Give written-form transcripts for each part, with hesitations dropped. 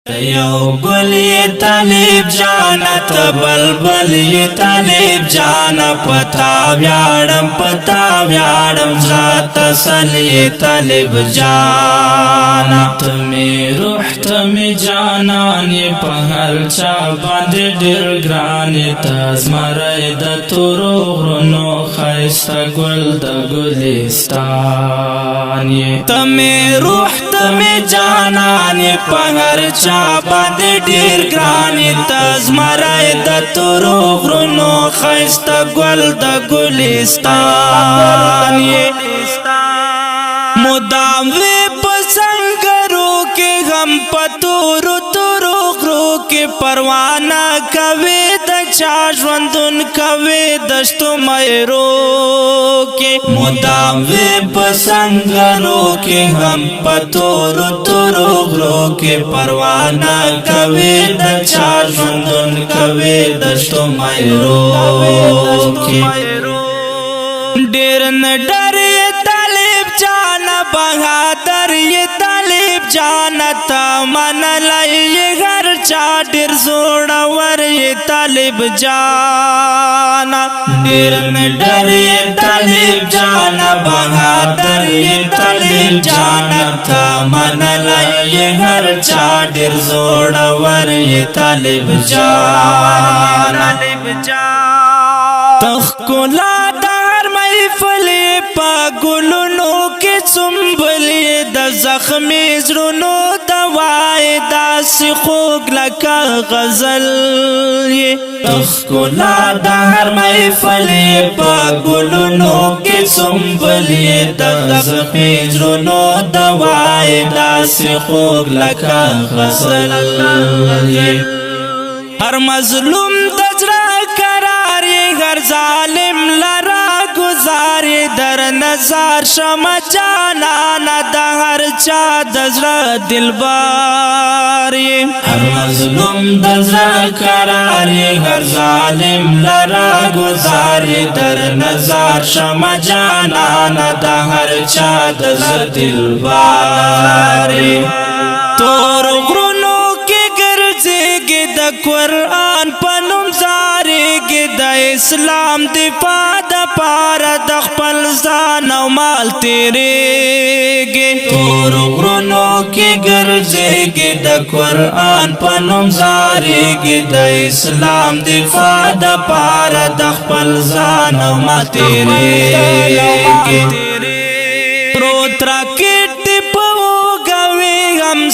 یو گل یہ طالب جانا تبلبل یہ طالب جانا پتا ویاڑم ذات اصل یہ طالب جانا تمہیں روح تمہیں جانان یہ پہر چا باندھ ڈر گرانی تاز مرائی دا تورو غرنو خیستا گل دا گلستان یہ تمہیں روح تمہیں جانان یہ پہر چا باندې ډیر ګرانی تاز مرائی د تورو غرونو خیسته ګل د ګلستان مدام وی پسنگرو کې غم پتورو تورو غرو کې پروانه کوي د چا ژوندون کوي دشتو مېرو کې مدام وی پسنگرو کې غم پتورو تورو غرو کې پروانه کوي د چا ژوندون کوي دشتو مېرو کې ډیر نه ډارې طالب جانا بہادر یہ طالب جانا تا من لائی گھر چا ڈر زوڑا ور یہ طالب جانا ڈر میں ڈر یہ طالب جانا بہادر یہ طالب جانا تا من لائی گھر چا ڈر زوڑا ور یہ طالب جانا تخکلا دار محفلی پا گلونو کی سنبلی دا زخمی زرونو دوائی دا سی خوگ لکا غزل تخکلا دار محفلی پا گلونو کی سنبلی دا زخمی زرونو دوائی دا سی خوگ لکا غزل ہر مظلوم دجرہ کراری ہر ظالم لرا گزاری در نظر شما جانانا دا ہر چا دزرہ دلباری ہر مظلوم دزرہ کراری ہر ظالم لرا گزاری در نظر شما جانانا دا ہر چا دزرہ دلباری تور غرونو د قرآن پنوم زاری گی د اسلام دفاع د پارا د خپل ځان او مال تیریږي تور غرونو کې ګرځېږي د قرآن پنوم زاری گی د اسلام دفاع د پارا د خپل ځان او مال تیریږي پروت راکټ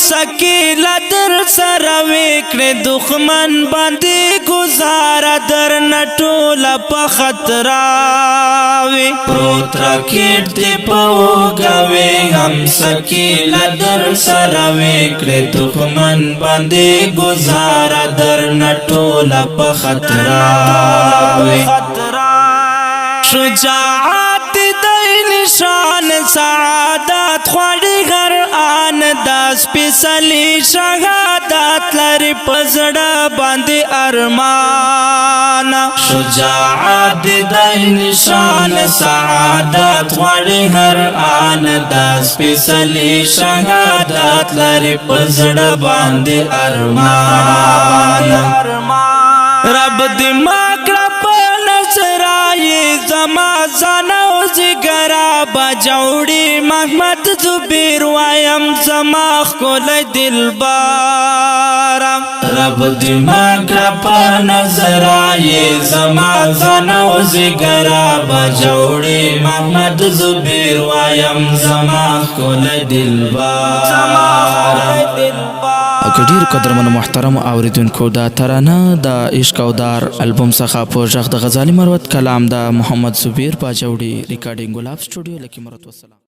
سکی لدر سروی کړ دښمن باندې گزارا در نټوله په خطراوي پروت راکټ دی پوګوي هم سکی لدر سروی کړ دښمن باندې گزارا در نټوله په خطراوي شجاعت دی نشان سعادت خوړی غر آن داس پیسلی شهادت لري پزړه باندې ارمان شجاعت دی نشان سعادت غړي هر آن داس پیسلی شهادت لري پزړه باندې ارمان رب دې ماکړه په نظرای زما زنو زګرا بجوړي محمد زبیر وایم زما خل دلبار رب دماغ په نظر آئے زما زنو زګرا بجوړي محمد زبیر وایم زما خل دلبار او کډیر قدرمن محترم اوریدونکو دا ترانه د عشق او دار البوم څخه په ژغ د غزالی مروت کلام د محمد زبیر باجوړي ریکارډینګ ګلاب سټوډیو لکی مرت والسلام.